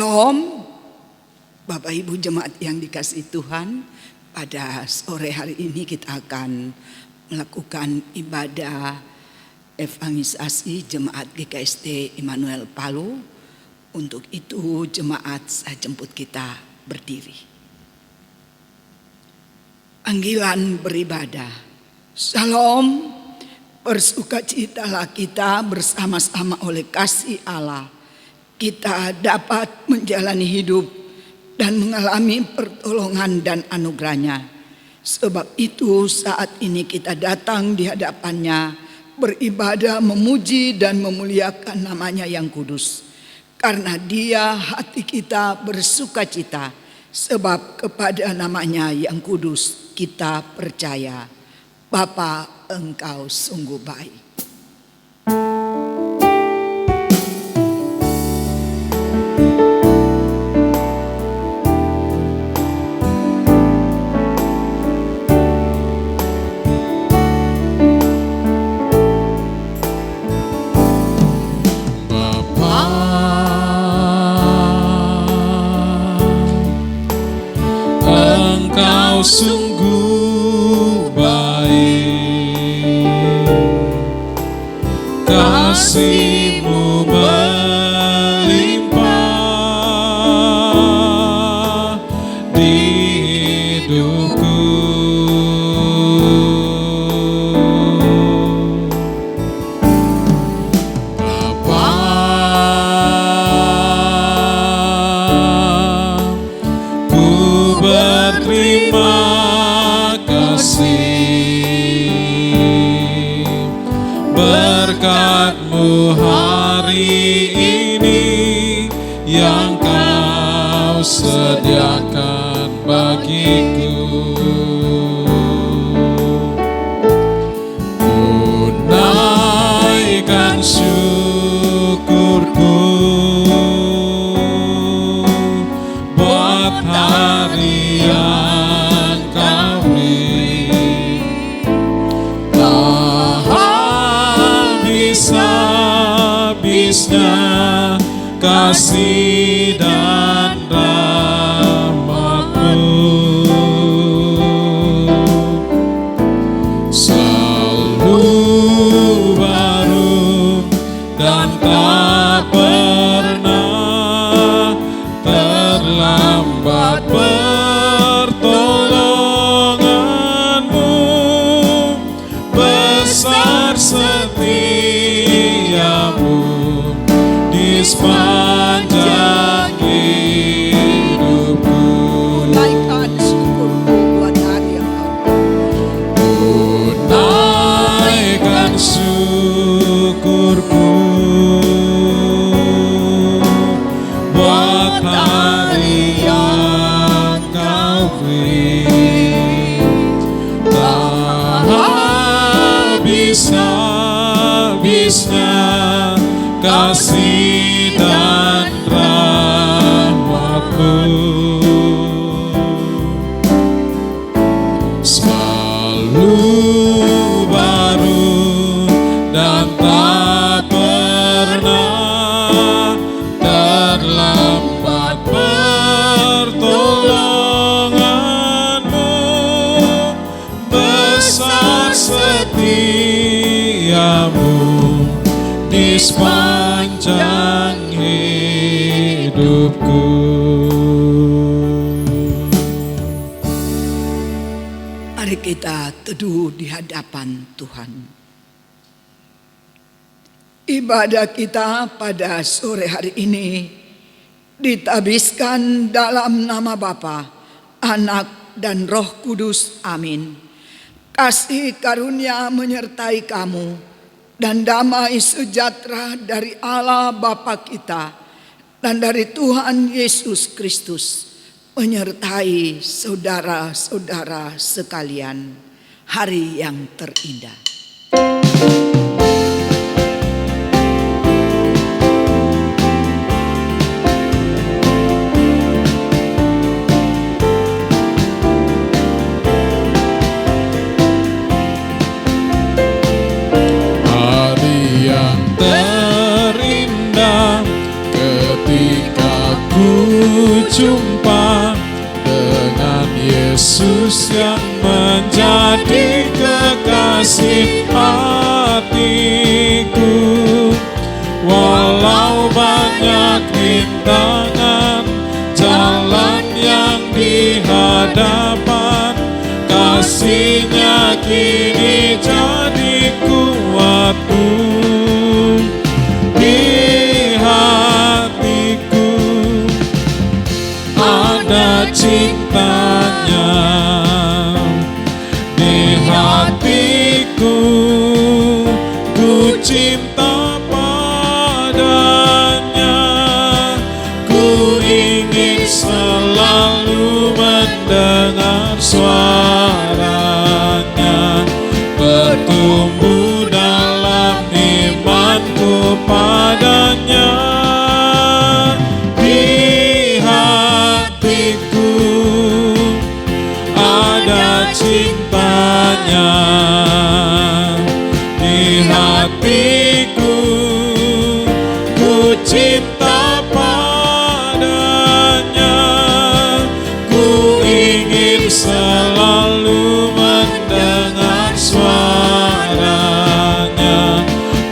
Shalom, Bapak Ibu jemaat yang dikasihi Tuhan. Pada sore hari ini kita akan melakukan ibadah evangelisasi jemaat GKST Immanuel Palu. Untuk itu jemaat saya jemput kita berdiri. Panggilan beribadah. Shalom, bersukacitalah kita bersama-sama oleh kasih Allah. Kita dapat menjalani hidup dan mengalami pertolongan dan anugerahnya. Sebab itu saat ini kita datang di hadapannya, beribadah, memuji dan memuliakan namanya yang kudus. Karena Dia hati kita bersukacita, sebab kepada namanya yang kudus kita percaya. Bapa, Engkau sungguh baik. Engkau sungguh baik, kasih-Mu melimpah di hidupku. Bapa, ku berterima kasih berkat-Mu hari ini yang Kau sediakan bagiku. Ku naikkan syukurku buat hari yang Kau beri. Tak habis-habisnya kasih dan rahmat-Mu, selalu baru dan tak pernah terlambat. Pertolongan-Mu besar, setia-Mu di sepanjang hidupku. Naikkan syukurku buat hari yang Kau beri. Naikkan syukurku buat hari yang Kau beri. Tak habis-habisnya kasih dan rahmat-Mu, selalu baru dan tak pernah terlambat. Pertolongan-Mu besar, setia-Mu di sepanjang hidupku. Mari kita teduh di hadapan Tuhan. Ibadah kita pada sore hari ini ditabiskan dalam nama Bapa, Anak, dan Roh Kudus. Amin. Kasih karunia menyertai kamu, dan damai sejahtera dari Allah Bapa kita dan dari Tuhan Yesus Kristus menyertai saudara-saudara sekalian. Hari yang terindah. Hari yang terindah ketika ku kasih hatiku. Walau banyak rintangan jalan yang di hadapan, kasih-Nya kini jadi kuatku. Di hatiku ada cintanya, di hatiku ku cinta padanya. Ku ingin selalu mendengar suaranya, bertumbuh dalam imanku padanya. Di hatiku ada cintanya, di hatiku ku cinta padanya. Ku ingin selalu mendengar suaranya,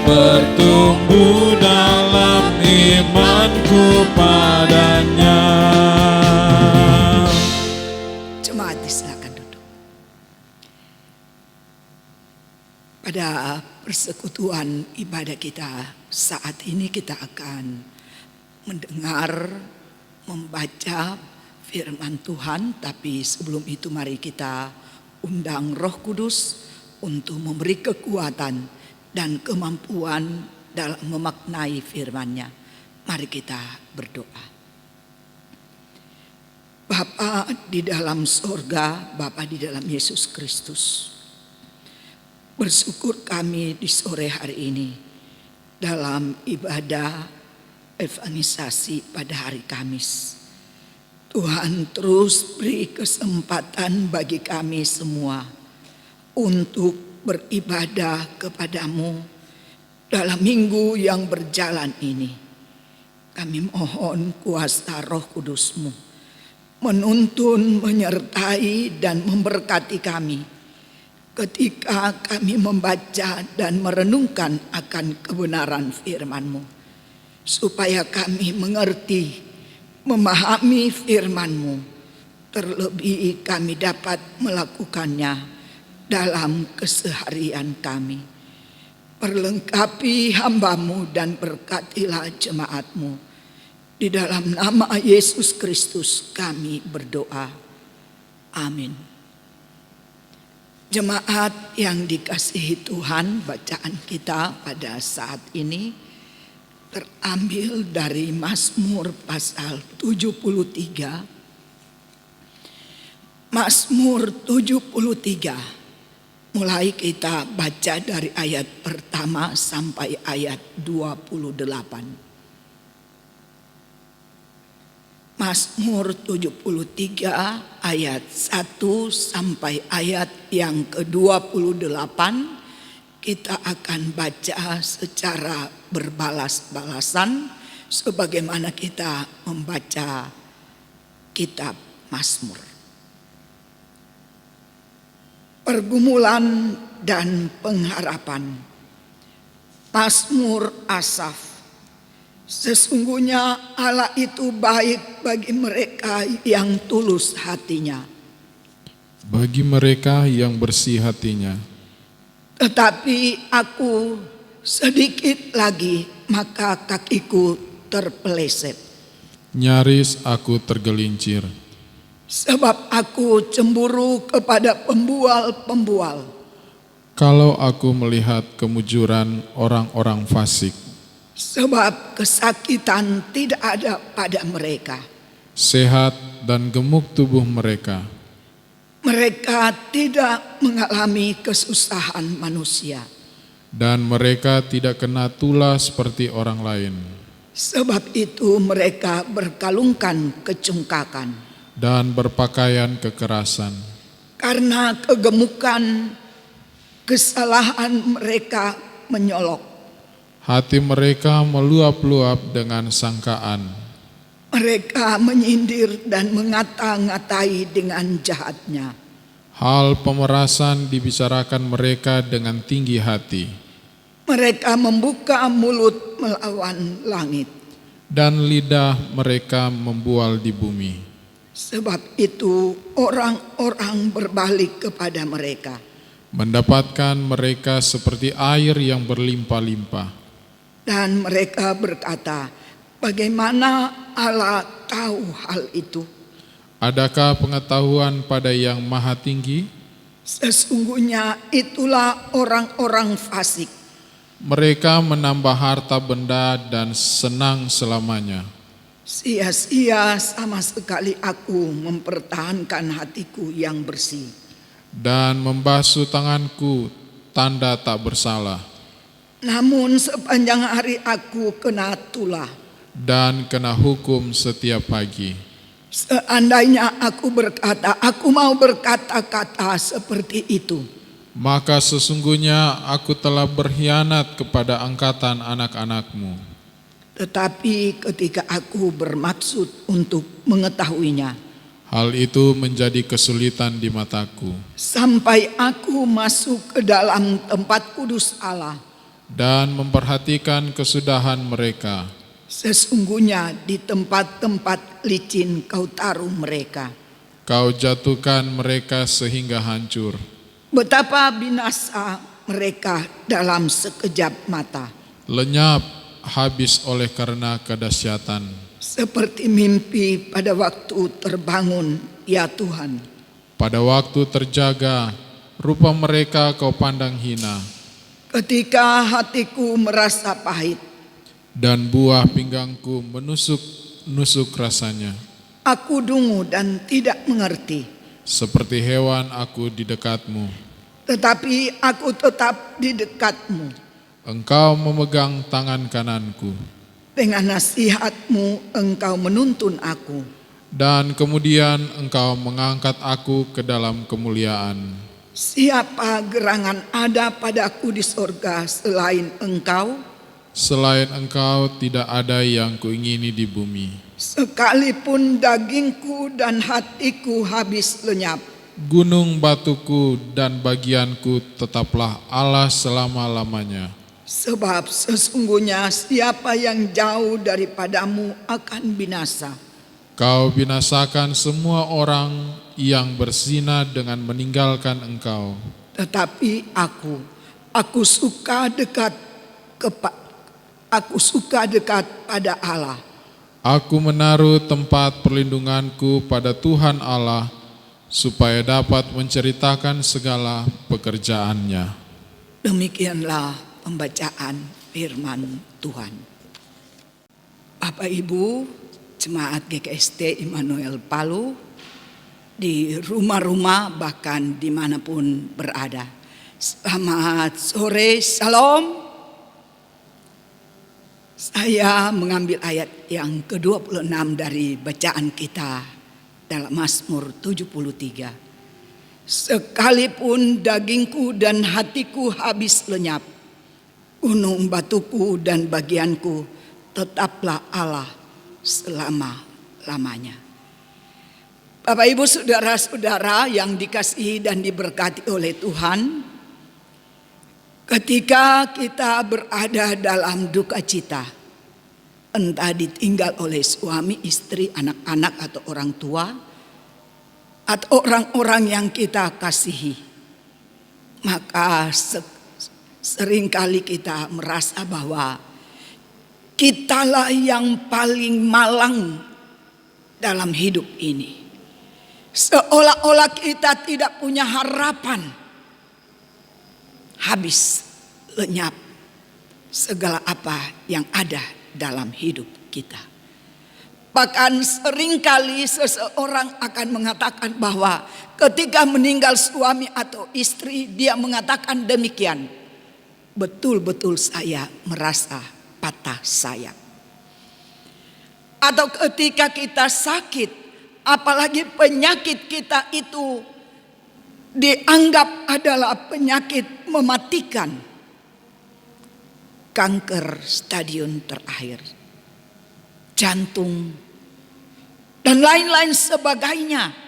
bertumbuh dalam imanku padanya. Jemaat silakan duduk. Pada persekutuan ibadah kita saat ini kita akan mendengar, membaca firman Tuhan. Tapi sebelum itu mari kita undang Roh Kudus untuk memberi kekuatan dan kemampuan dalam memaknai firman-Nya. Mari kita berdoa. Bapa di dalam sorga, Bapa di dalam Yesus Kristus, bersyukur kami di sore hari ini dalam ibadah evangelisasi pada hari Kamis. Tuhan terus beri kesempatan bagi kami semua untuk beribadah kepadamu dalam minggu yang berjalan ini. Kami mohon kuasa Roh Kudus-Mu menuntun, menyertai dan memberkati kami ketika kami membaca dan merenungkan akan kebenaran firman-Mu, supaya kami mengerti, memahami firman-Mu, terlebih kami dapat melakukannya dalam keseharian kami. Perlengkapi hamba-Mu dan berkatilah jemaat-Mu. Di dalam nama Yesus Kristus kami berdoa. Amin. Jemaat yang dikasihi Tuhan, bacaan kita pada saat ini terambil dari Mazmur pasal 73. Mazmur 73. Mulai kita baca dari ayat pertama sampai ayat 28. Mazmur 73 ayat 1 sampai ayat yang ke-28 kita akan baca secara berbalas-balasan sebagaimana kita membaca kitab Mazmur. Pergumulan dan pengharapan. Mazmur Asaf. Sesungguhnya Allah itu baik bagi mereka yang tulus hatinya, bagi mereka yang bersih hatinya. Tetapi aku sedikit lagi maka kakiku terpeleset. Nyaris aku tergelincir. Sebab aku cemburu kepada pembual-pembual. Kalau aku melihat kemujuran orang-orang fasik. Sebab kesakitan tidak ada pada mereka. Sehat dan gemuk tubuh mereka. Mereka tidak mengalami kesusahan manusia. Dan mereka tidak kena tula seperti orang lain. Sebab itu mereka berkalungkan kecungkakan. Dan berpakaian kekerasan. Karena kegemukan kesalahan mereka menyolok. Hati mereka meluap-luap dengan sangkaan. Mereka menyindir dan mengata-ngatai dengan jahatnya. Hal pemerasan dibicarakan mereka dengan tinggi hati, Mereka membuka mulut melawan langit. dan lidah mereka membual di bumi. Sebab itu orang-orang berbalik kepada mereka. Mendapatkan mereka seperti air yang berlimpah-limpah. Dan mereka berkata, bagaimana Allah tahu hal itu? Adakah pengetahuan pada yang maha tinggi? Sesungguhnya itulah orang-orang fasik. Mereka menambah harta benda dan senang selamanya. Sia-sia sama sekali aku mempertahankan hatiku yang bersih. Dan membasuh tanganku tanda tak bersalah. Namun sepanjang hari aku kena tulah. Dan kena hukum setiap pagi. Seandainya aku mau berkata-kata seperti itu, Maka sesungguhnya aku telah berkhianat kepada angkatan anak-anakmu. tetapi ketika aku bermaksud untuk mengetahuinya, Hal itu menjadi kesulitan di mataku. sampai aku masuk ke dalam tempat kudus Allah, Dan memperhatikan kesudahan mereka. sesungguhnya di tempat-tempat licin kau taruh mereka. Kau jatuhkan mereka sehingga hancur. Betapa binasa mereka dalam sekejap mata. Lenyap habis oleh karena kedahsyatan. Seperti mimpi pada waktu terbangun, ya Tuhan. Pada waktu terjaga, rupa mereka kau pandang hina. Ketika hatiku merasa pahit, Dan buah pinggangku menusuk-nusuk rasanya. aku dungu dan tidak mengerti. Seperti hewan aku di dekatmu. Tetapi aku tetap di dekatmu. Engkau memegang tangan kananku. Dengan nasihatmu engkau menuntun aku. Dan kemudian engkau mengangkat aku ke dalam kemuliaan. Siapa gerangan ada padaku di sorga selain engkau? Selain engkau tidak ada yang kuingini di bumi. Sekalipun dagingku dan hatiku habis lenyap, Gunung batuku dan bagianku tetaplah Allah selama-lamanya. sebab sesungguhnya siapa yang jauh daripadamu akan binasa. Kau binasakan semua orang yang berzina dengan meninggalkan engkau. Tetapi aku suka dekat pada Allah. Aku menaruh tempat perlindunganku pada Tuhan Allah, supaya dapat menceritakan segala pekerjaannya. Demikianlah pembacaan firman Tuhan. Bapak Ibu, Jemaat GKST Immanuel Palu, di rumah-rumah bahkan dimanapun berada. Selamat sore, Shalom. Saya mengambil ayat yang ke-26 dari bacaan kita dalam Mazmur 73. Sekalipun dagingku dan hatiku habis lenyap, gunung batuku dan bagianku tetaplah Allah selama-lamanya. Bapak Ibu saudara-saudara yang dikasihi dan diberkati oleh Tuhan, ketika kita berada dalam duka cita, entah ditinggal oleh suami, istri, anak-anak atau orang tua, atau orang-orang yang kita kasihi, maka seringkali kita merasa bahwa kitalah yang paling malang dalam hidup ini. Seolah-olah kita tidak punya harapan. Habis lenyap segala apa yang ada dalam hidup kita. Bahkan seringkali seseorang akan mengatakan bahwa ketika meninggal suami atau istri, dia mengatakan demikian, betul-betul saya merasa patah sayang. Atau ketika kita sakit, apalagi penyakit kita itu dianggap adalah penyakit mematikan, kanker stadium terakhir, jantung, dan lain-lain sebagainya.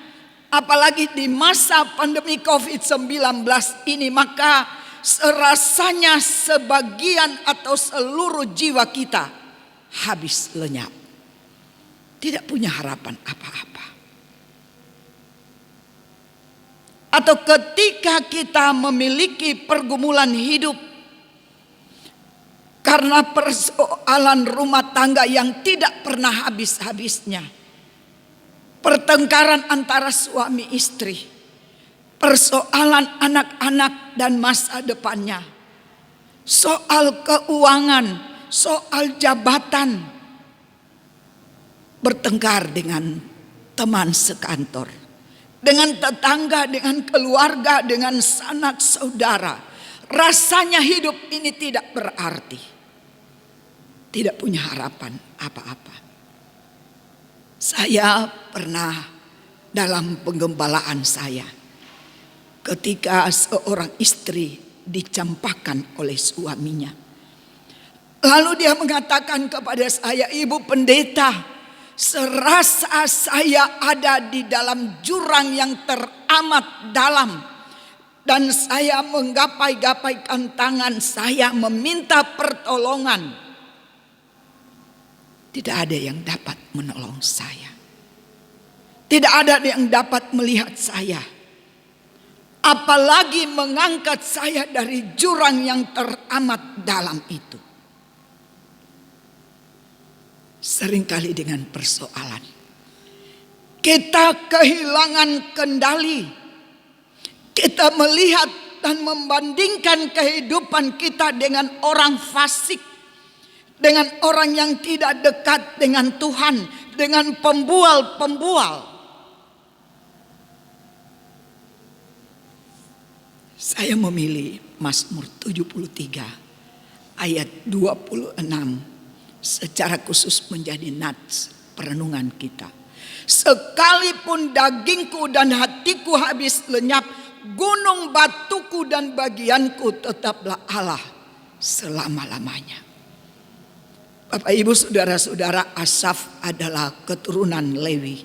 apalagi di masa pandemi COVID-19 ini, maka serasanya sebagian atau seluruh jiwa kita habis lenyap. Tidak punya harapan apa-apa. Atau ketika kita memiliki pergumulan hidup karena persoalan rumah tangga yang tidak pernah habis-habisnya, pertengkaran antara suami istri, persoalan anak-anak dan masa depannya, soal keuangan, soal jabatan, bertengkar dengan teman sekantor, dengan tetangga, dengan keluarga, dengan sanak saudara. Rasanya hidup ini tidak berarti, tidak punya harapan apa-apa. Saya pernah dalam penggembalaan saya, ketika seorang istri dicampakkan oleh suaminya, lalu dia mengatakan kepada saya, "Ibu pendeta, serasa saya ada di dalam jurang yang teramat dalam. Dan saya menggapai-gapaikan tangan saya meminta pertolongan. Tidak ada yang dapat menolong saya. Tidak ada yang dapat melihat saya. Apalagi mengangkat saya dari jurang yang teramat dalam itu." Seringkali dengan persoalan kita kehilangan kendali. Kita melihat dan membandingkan kehidupan kita dengan orang fasik, dengan orang yang tidak dekat dengan Tuhan, dengan pembual-pembual. Saya memilih Mazmur 73 ayat 26 secara khusus menjadi nats perenungan kita. "Sekalipun dagingku dan hatiku habis lenyap, gunung batuku dan bagianku tetaplah Allah selama-lamanya." Bapak Ibu saudara-saudara, Asaf adalah keturunan Lewi.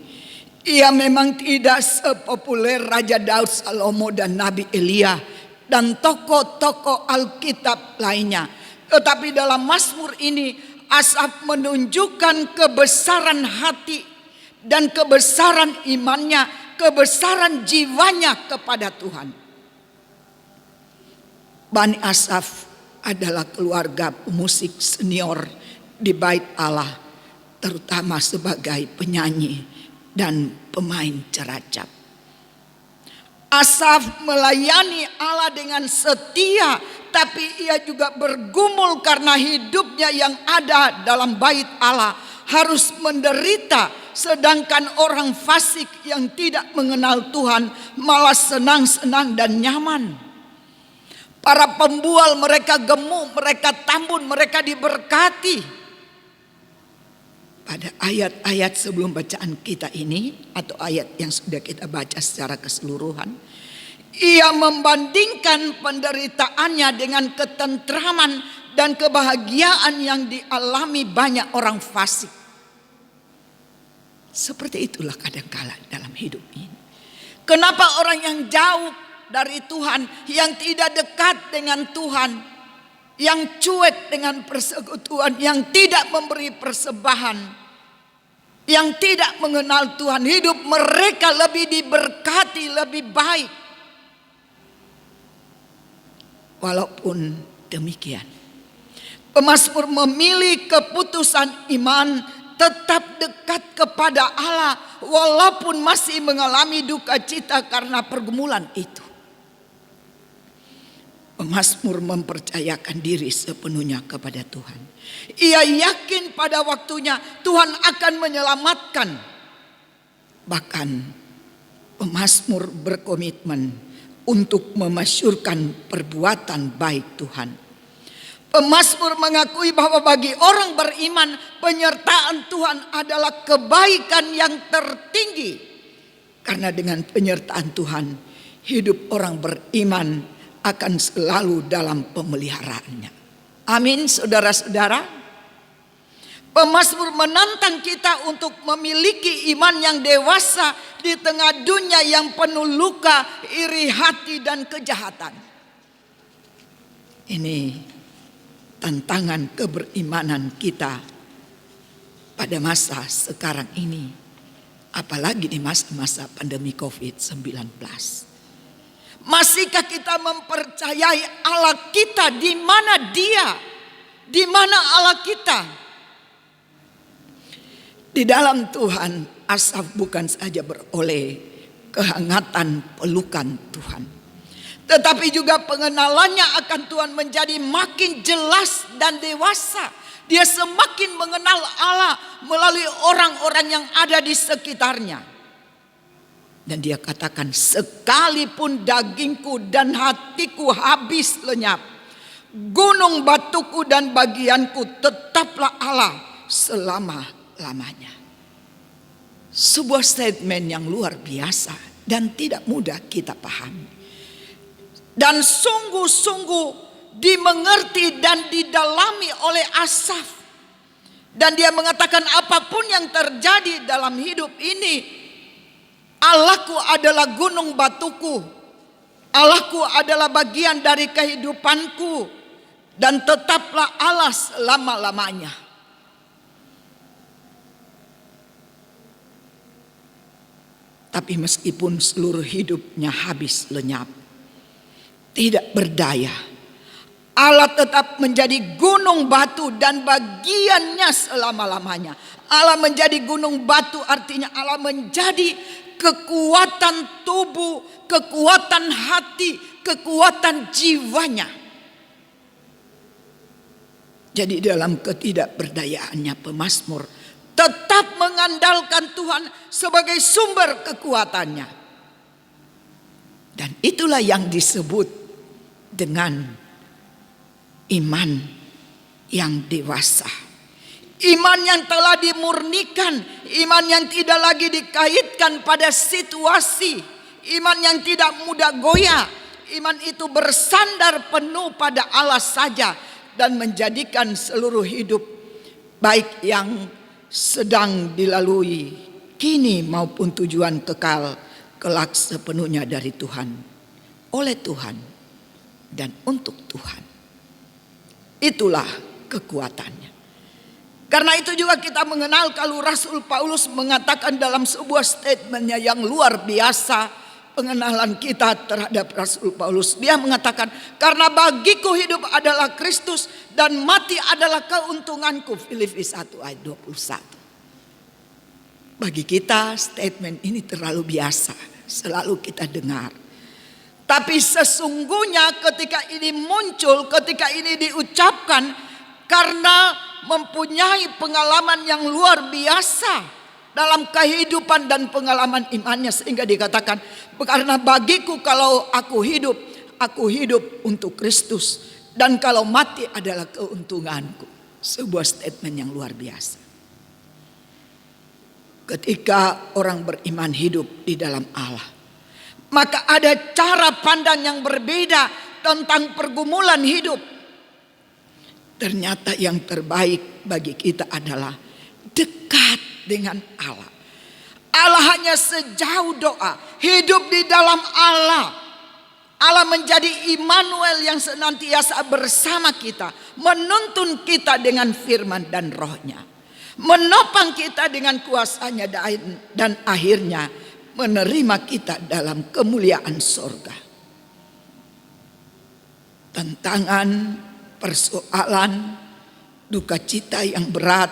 Ia memang tidak sepopuler Raja Daud, Salomo dan Nabi Elia dan tokoh-tokoh Alkitab lainnya. Tetapi dalam Mazmur ini Asaf menunjukkan kebesaran hati dan kebesaran imannya, kebesaran jiwanya kepada Tuhan. Bani Asaf adalah keluarga pemusik senior di Bait Allah, terutama sebagai penyanyi dan pemain ceracap. Asaf melayani Allah dengan setia, tapi ia juga bergumul karena hidupnya yang ada dalam Bait Allah harus menderita. Sedangkan orang fasik yang tidak mengenal Tuhan malah senang-senang dan nyaman. Para pembual mereka gemuk, mereka tambun, mereka diberkati. Pada ayat-ayat sebelum bacaan kita ini, atau ayat yang sudah kita baca secara keseluruhan, ia membandingkan penderitaannya dengan ketentraman dan kebahagiaan yang dialami banyak orang fasik. Seperti itulah kadangkala dalam hidup ini. Kenapa orang yang jauh dari Tuhan, yang tidak dekat dengan Tuhan, yang cuek dengan persekutuan, yang tidak memberi persembahan, yang tidak mengenal Tuhan, hidup mereka lebih diberkati, lebih baik. Walaupun demikian, pemazmur memilih keputusan iman, tetap dekat kepada Allah walaupun masih mengalami duka cita karena pergumulan itu. Pemazmur mempercayakan diri sepenuhnya kepada Tuhan. Ia yakin pada waktunya Tuhan akan menyelamatkan. Bahkan pemazmur berkomitmen untuk memasyurkan perbuatan baik Tuhan. Pemazmur mengakui bahwa bagi orang beriman, penyertaan Tuhan adalah kebaikan yang tertinggi. Karena dengan penyertaan Tuhan, hidup orang beriman akan selalu dalam pemeliharaannya. Amin, saudara-saudara. Pemazmur menantang kita untuk memiliki iman yang dewasa di tengah dunia yang penuh luka, iri hati, dan kejahatan. Ini tantangan keberimanan kita pada masa sekarang ini, apalagi di masa-masa pandemi COVID-19. Masihkah kita mempercayai Allah kita? Di mana Dia? Di mana Allah kita? Di dalam Tuhan, Asaf bukan saja beroleh kehangatan pelukan Tuhan, tetapi juga pengenalannya akan Tuhan menjadi makin jelas dan dewasa. Dia semakin mengenal Allah melalui orang-orang yang ada di sekitarnya. Dan dia katakan, sekalipun dagingku dan hatiku habis lenyap, gunung batuku dan bagianku tetaplah Allah selama-lamanya. Sebuah statement yang luar biasa dan tidak mudah kita pahami. Dan sungguh-sungguh dimengerti dan didalami oleh Asaf. Dan dia mengatakan, apapun yang terjadi dalam hidup ini, Allahku adalah gunung batuku, Allahku adalah bagian dari kehidupanku, dan tetaplah Allah selama-lamanya. Tapi meskipun seluruh hidupnya habis lenyap, tidak berdaya, Allah tetap menjadi gunung batu dan bagiannya selama-lamanya. Allah menjadi gunung batu artinya Allah menjadi kekuatan tubuh, kekuatan hati, kekuatan jiwanya. Jadi dalam ketidakberdayaannya pemazmur tetap mengandalkan Tuhan sebagai sumber kekuatannya. Dan itulah yang disebut dengan iman yang dewasa. Iman yang telah dimurnikan, iman yang tidak lagi dikaitkan pada situasi, iman yang tidak mudah goyah. Iman itu bersandar penuh pada Allah saja dan menjadikan seluruh hidup, baik yang sedang dilalui kini maupun tujuan kekal, kelak sepenuhnya dari Tuhan, oleh Tuhan, dan untuk Tuhan. Itulah kekuatannya. Karena itu juga kita mengenal kalau Rasul Paulus mengatakan dalam sebuah statementnya yang luar biasa, pengenalan kita terhadap Rasul Paulus. Dia mengatakan, karena bagiku hidup adalah Kristus dan mati adalah keuntunganku. Filipi 1 ayat 21. Bagi kita statement ini terlalu biasa, selalu kita dengar. Tapi sesungguhnya ketika ini muncul, ketika ini diucapkan, karena mempunyai pengalaman yang luar biasa dalam kehidupan dan pengalaman imannya, sehingga dikatakan, karena bagiku kalau aku hidup untuk Kristus, dan kalau mati adalah keuntunganku. Sebuah statement yang luar biasa. Ketika orang beriman hidup di dalam Allah, maka ada cara pandang yang berbeda tentang pergumulan hidup. Ternyata yang terbaik bagi kita adalah dekat dengan Allah. Allah hanya sejauh doa, hidup di dalam Allah. Allah menjadi Immanuel yang senantiasa bersama kita, menuntun kita dengan firman dan rohnya, menopang kita dengan kuasanya, dan akhirnya menerima kita dalam kemuliaan sorga. Tantangan, persoalan, duka cita yang berat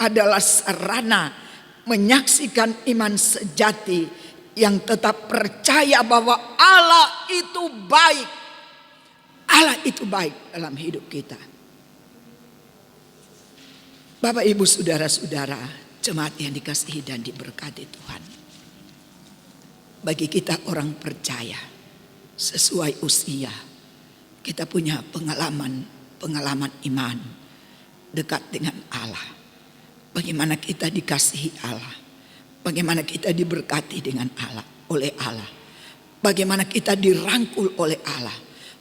adalah sarana menyaksikan iman sejati yang tetap percaya bahwa Allah itu baik. Allah itu baik dalam hidup kita. Bapak, Ibu, saudara-saudara, jemaat yang dikasihi dan diberkati Tuhan. Bagi kita orang percaya, sesuai usia, kita punya pengalaman iman dekat dengan Allah. Bagaimana kita dikasihi Allah, bagaimana kita diberkati dengan Allah, oleh Allah, bagaimana kita dirangkul oleh Allah,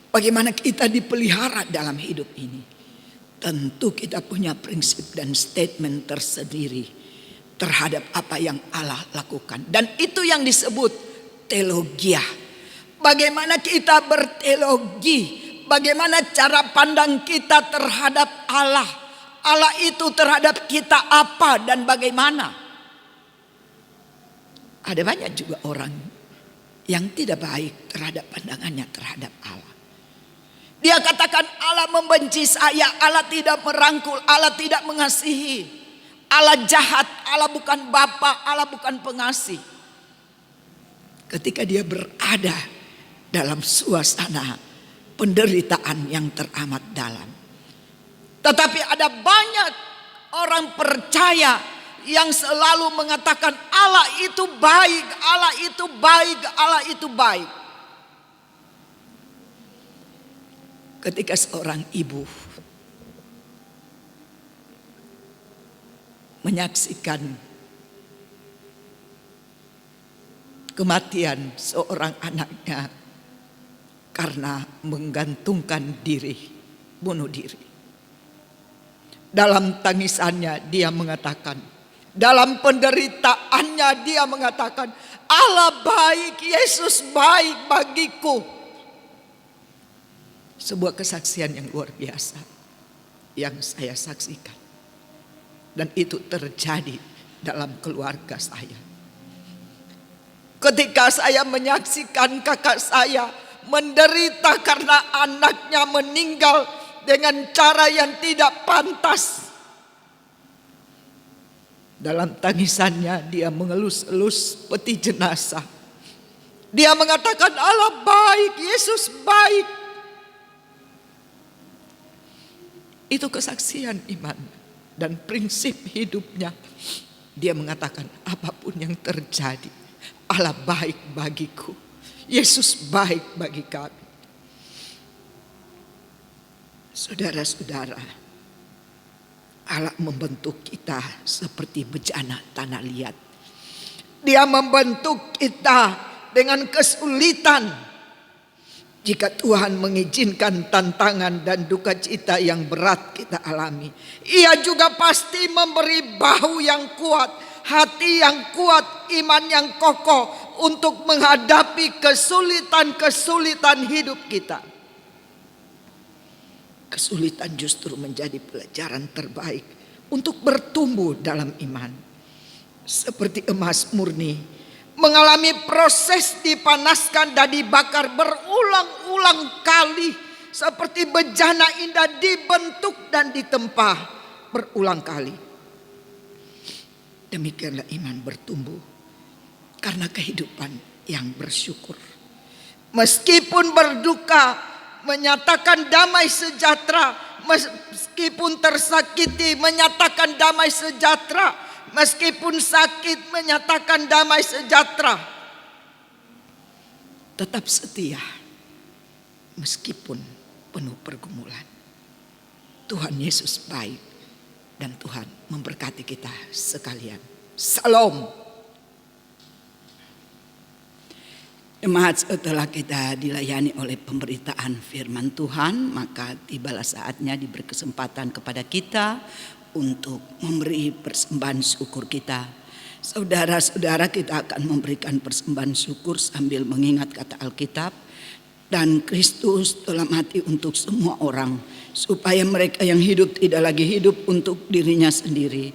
bagaimana kita dipelihara dalam hidup ini. tentu kita punya prinsip dan statement tersendiri terhadap apa yang Allah lakukan. Dan itu yang disebut teologia. Bagaimana kita berteologi, bagaimana cara pandang kita terhadap Allah. Allah itu terhadap kita apa dan bagaimana. Ada banyak juga orang yang tidak baik terhadap pandangannya terhadap Allah. Dia katakan Allah membenci saya, Allah tidak merangkul, Allah tidak mengasihi, Allah jahat, Allah bukan Bapa, Allah bukan pengasih. Ketika dia berada dalam suasana penderitaan yang teramat dalam. Tetapi ada banyak orang percaya yang selalu mengatakan Allah itu baik, Allah itu baik, Allah itu baik. Ketika seorang ibu menyaksikan kematian seorang anaknya karena menggantungkan diri, bunuh diri. Dalam tangisannya dia mengatakan, dalam penderitaannya dia mengatakan, Allah baik, Yesus baik bagiku. Sebuah kesaksian yang luar biasa yang saya saksikan. Dan itu terjadi dalam keluarga saya. Ketika saya menyaksikan kakak saya menderita karena anaknya meninggal dengan cara yang tidak pantas. Dalam tangisannya dia mengelus-elus peti jenazah. Dia mengatakan Allah baik, Yesus baik. Itu kesaksian iman dan prinsip hidupnya. Dia mengatakan apapun yang terjadi, Allah baik bagiku. Yesus baik bagi kami. Saudara-saudara, Allah membentuk kita seperti bejana tanah liat. Dia membentuk kita dengan kesulitan. Jika Tuhan mengizinkan tantangan dan duka cita yang berat kita alami, Ia juga pasti memberi bahu yang kuat, hati yang kuat, iman yang kokoh untuk menghadapi kesulitan-kesulitan hidup kita. Kesulitan justru menjadi pelajaran terbaik untuk bertumbuh dalam iman. Seperti emas murni mengalami proses dipanaskan dan dibakar berulang-ulang kali. Seperti bejana indah dibentuk dan ditempa berulang kali. Demikianlah iman bertumbuh karena kehidupan yang bersyukur. Meskipun berduka, menyatakan damai sejahtera. Meskipun tersakiti, menyatakan damai sejahtera. Meskipun sakit, menyatakan damai sejahtera. Tetap setia meskipun penuh pergumulan. Tuhan Yesus baik dan Tuhan memberkati kita sekalian. Salam. Jemaat, setelah kita dilayani oleh pemberitaan firman Tuhan, maka tibalah saatnya diberi kesempatan kepada kita untuk memberi persembahan syukur kita. Saudara-saudara, kita akan memberikan persembahan syukur sambil mengingat kata Alkitab. Dan Kristus telah mati untuk semua orang, supaya mereka yang hidup tidak lagi hidup untuk dirinya sendiri,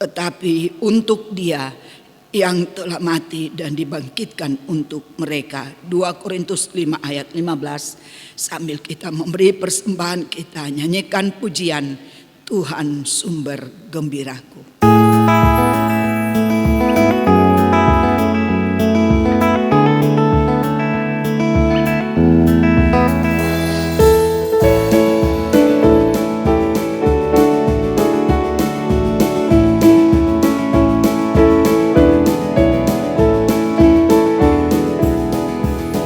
tetapi untuk Dia yang telah mati dan dibangkitkan untuk mereka. 2 Korintus 5 ayat 15. Sambil kita memberi persembahan, kita nyanyikan pujian Tuhan sumber gembiraku.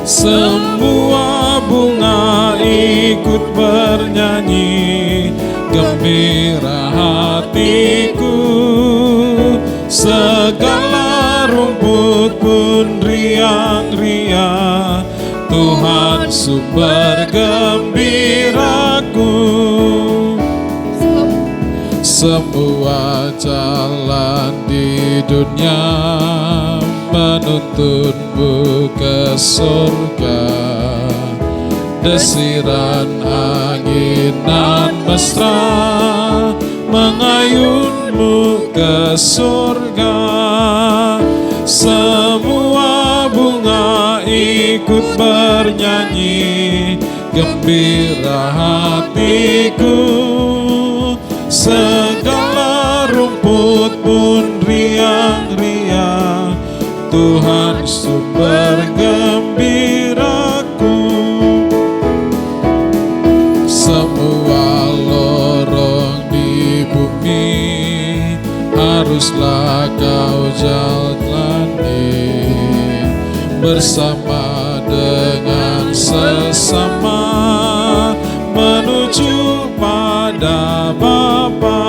Semua bunga ikut bernyanyi, gembira hatiku. Segala rumput pun riang-riang, Tuhan sumber gembiraku. Semua jalan di dunia menuntunmu ke surga. Desiran angin nan mesra mengayunmu ke surga. Semua bunga ikut bernyanyi, gembira hatiku. Segala rumput pun riang-riang, Tuhan sumber gembiraku. Semua lorong di bumi haruslah kau jalani, bersama dengan sesama menuju pada Bapa.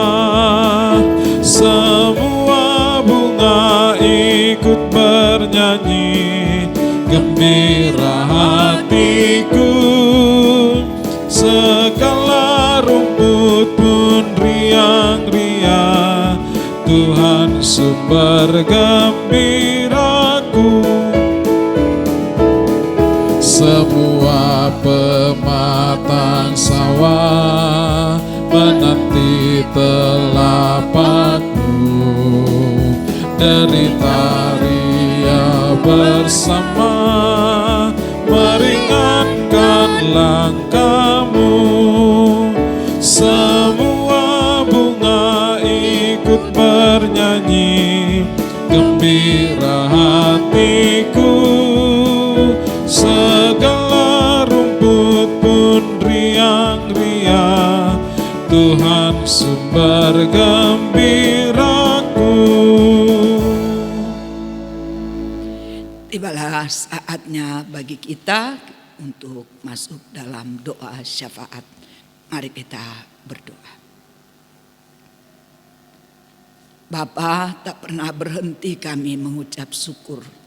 Semua bunga ikut bernyanyi, gembira hatiku. Segala rumput pun riang-riang, Tuhan sumber gembiraku. Semua pematang sawah menanti telapakmu, derita ria bersama meringankan langkahmu. Semua bunga ikut bernyanyi, gembira hatiku. Segala rumput pun riang-riang, Tuhan sumber gembiraku. Tibalah saatnya bagi kita untuk masuk dalam doa syafaat. Mari kita berdoa. Bapa, tak pernah berhenti kami mengucap syukur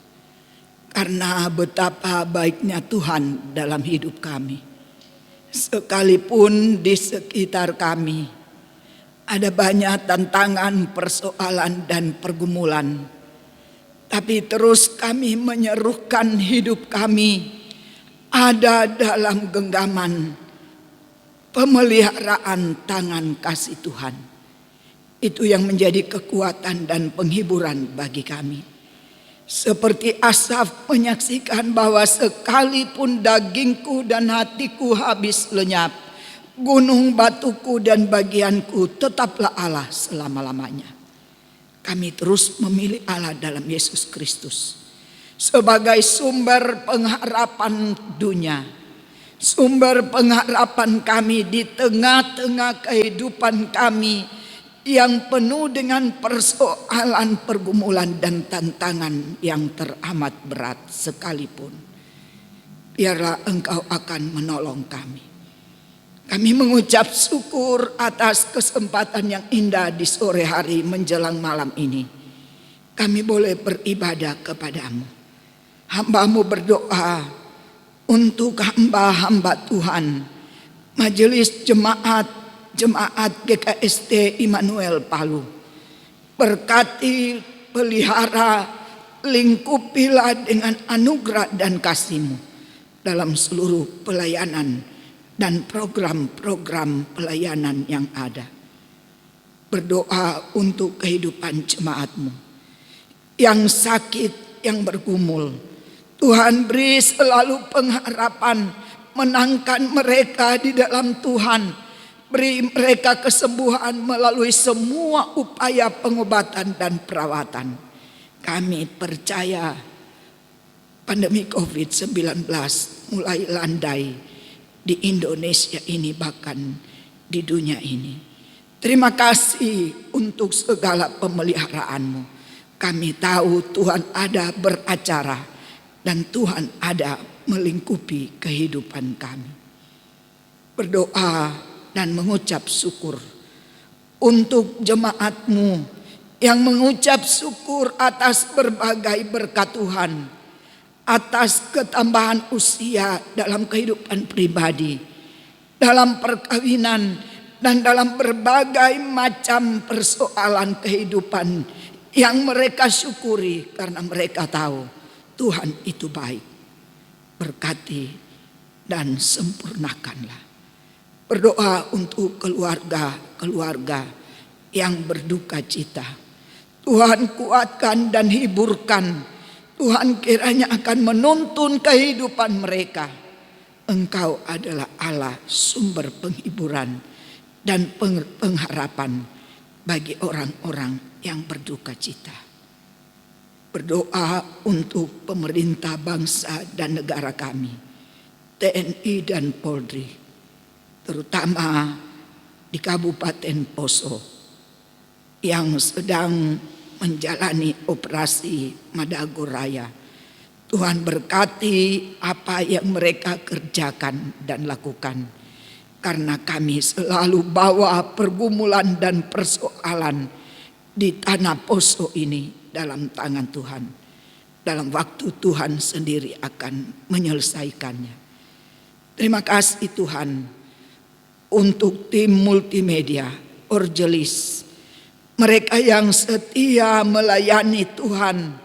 karena betapa baiknya Tuhan dalam hidup kami. Sekalipun di sekitar kami ada banyak tantangan, persoalan dan pergumulan, tapi terus kami menyerukan hidup kami ada dalam genggaman pemeliharaan tangan kasih Tuhan. Itu yang menjadi kekuatan dan penghiburan bagi kami. Seperti Asaf menyaksikan bahwa sekalipun dagingku dan hatiku habis lenyap, gunung batuku dan bagianku tetaplah Allah selama-lamanya. Kami terus memilih Allah dalam Yesus Kristus sebagai sumber pengharapan dunia, sumber pengharapan kami di tengah-tengah kehidupan kami yang penuh dengan persoalan, pergumulan dan tantangan yang teramat berat sekalipun. Biarlah Engkau akan menolong kami. Kami mengucap syukur atas kesempatan yang indah di sore hari menjelang malam ini. Kami boleh beribadah kepadamu. Hamba-Mu berdoa untuk hamba-hamba Tuhan, majelis jemaat GKST Immanuel Palu. Berkati, pelihara, lingkupilah dengan anugerah dan kasih-Mu dalam seluruh pelayanan dan program-program pelayanan yang ada. Berdoa untuk kehidupan jemaat-Mu yang sakit, yang bergumul. Tuhan beri selalu pengharapan, menangkan mereka di dalam Tuhan. Beri mereka kesembuhan melalui semua upaya pengobatan dan perawatan. Kami percaya pandemi COVID-19 mulai landai di Indonesia ini, bahkan di dunia ini. Terima kasih untuk segala pemeliharaan-Mu. Kami tahu Tuhan ada beracara dan Tuhan ada melingkupi kehidupan kami. Berdoa dan mengucap syukur untuk jemaat-Mu yang mengucap syukur atas berbagai berkat Tuhan, atas ketambahan usia dalam kehidupan pribadi, dalam perkawinan, dan dalam berbagai macam persoalan kehidupan yang mereka syukuri karena mereka tahu Tuhan itu baik. Berkati dan sempurnakanlah. Berdoa untuk keluarga-keluarga yang berduka cita. Tuhan kuatkan dan hiburkan. Tuhan kiranya akan menuntun kehidupan mereka. Engkau adalah Allah sumber penghiburan dan pengharapan bagi orang-orang yang berduka cita. Berdoa untuk pemerintah bangsa dan negara kami, TNI dan Polri, terutama di Kabupaten Poso yang sedang menjalani operasi Madagoraya. Tuhan berkati apa yang mereka kerjakan dan lakukan. Karena kami selalu bawa pergumulan dan persoalan di tanah Poso ini dalam tangan Tuhan. Dalam waktu Tuhan sendiri akan menyelesaikannya. Terima kasih Tuhan untuk tim multimedia, Orgelis. Mereka yang setia melayani Tuhan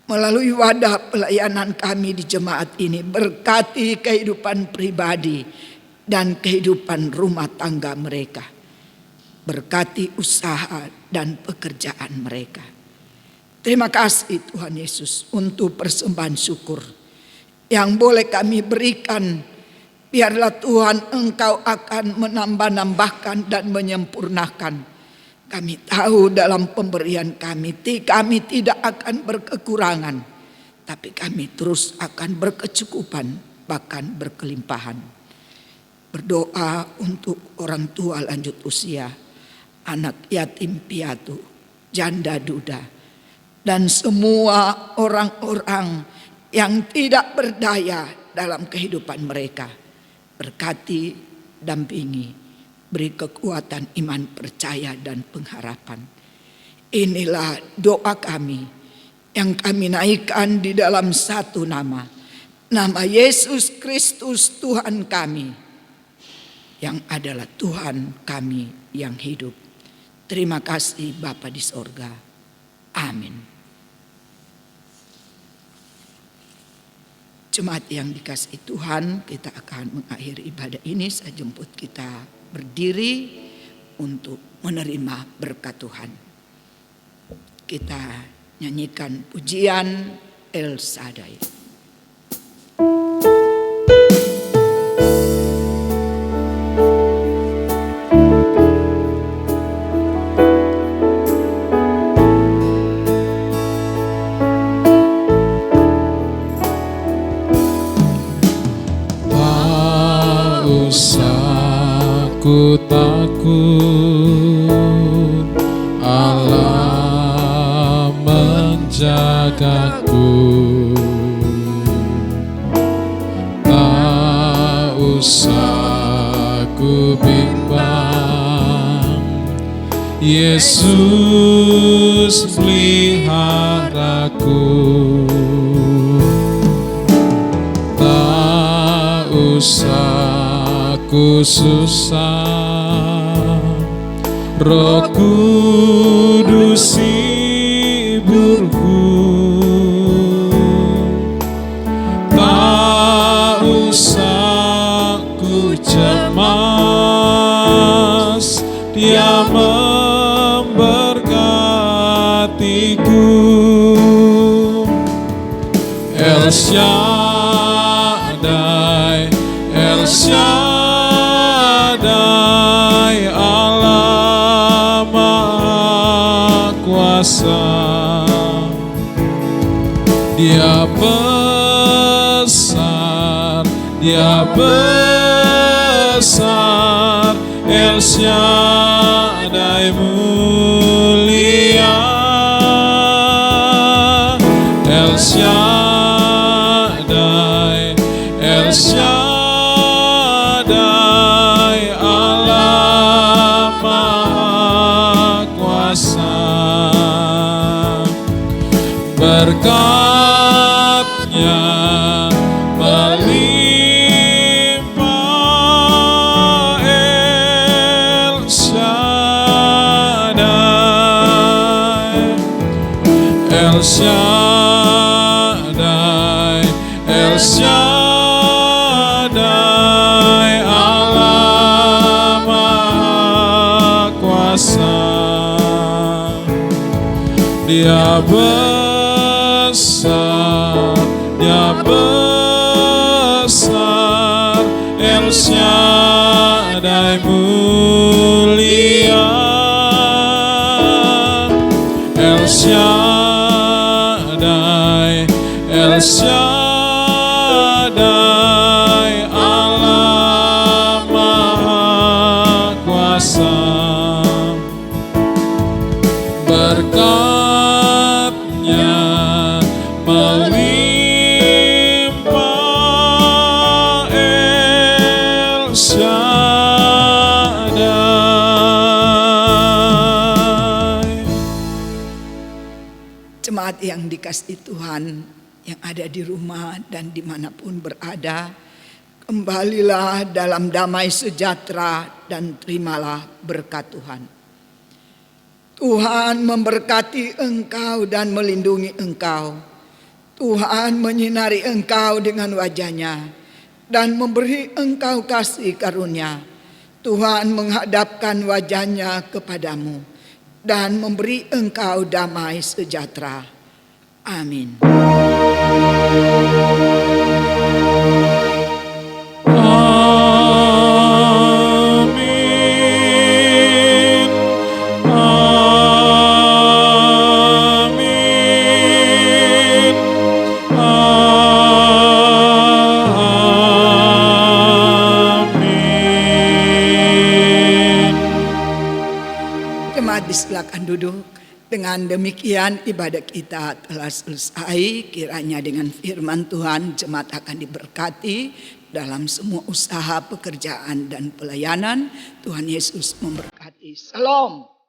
melalui wadah pelayanan kami di jemaat ini. Berkati kehidupan pribadi dan kehidupan rumah tangga mereka. Berkati usaha dan pekerjaan mereka. Terima kasih Tuhan Yesus untuk persembahan syukur yang boleh kami berikan. Biarlah Tuhan Engkau akan menambah-nambahkan dan menyempurnakan. Kami tahu dalam pemberian kami tidak akan berkekurangan. Tapi kami terus akan berkecukupan, bahkan berkelimpahan. Berdoa untuk orang tua lanjut usia, anak yatim piatu, janda duda, dan semua orang-orang yang tidak berdaya dalam kehidupan mereka. Berkati, dampingi, beri kekuatan iman, percaya, dan pengharapan. Inilah doa kami yang kami naikkan di dalam satu nama. Nama Yesus Kristus Tuhan kami, yang adalah Tuhan kami yang hidup. Terima kasih Bapa di sorga. Amin. Jemaat yang dikasihi Tuhan, kita akan mengakhiri ibadah ini. Saya jemput kita berdiri untuk menerima berkat Tuhan. Kita nyanyikan pujian El Shaddai. Ku takut, Allah menjagaku. Tak usah ku bimbang, Yesus peliharaku. Tak usah ku susah, Roh Kudus hiburku. Tak usah ku cemas, Dia memberkatiku. El Shaddai, El Shaddai, Allah Maha Kuasa. Dia besar, Dia besar, El Shaddai mulia. El Shaddai, El Shaddai, Allah Maha Kuasa. Berkat-Nya melimpah, El Dia besar, Dia besar, El Shaddai mulia, El Shaddai, El Shaddai, Allah Maha Kuasa. Berkat-Nya melimpah, El Shaddai. Jemaat yang dikasihi Tuhan, yang ada di rumah dan dimanapun berada, kembalilah dalam damai sejahtera dan terimalah berkat Tuhan. Tuhan memberkati engkau dan melindungi engkau. Tuhan menyinari engkau dengan wajah-Nya dan memberi engkau kasih karunia. Tuhan menghadapkan wajah-Nya kepadamu dan memberi engkau damai sejahtera. Amin. Silakan duduk. Dengan demikian ibadah kita telah selesai. Kiranya dengan firman Tuhan jemaat akan diberkati dalam semua usaha, pekerjaan dan pelayanan. Tuhan Yesus memberkati. Shalom.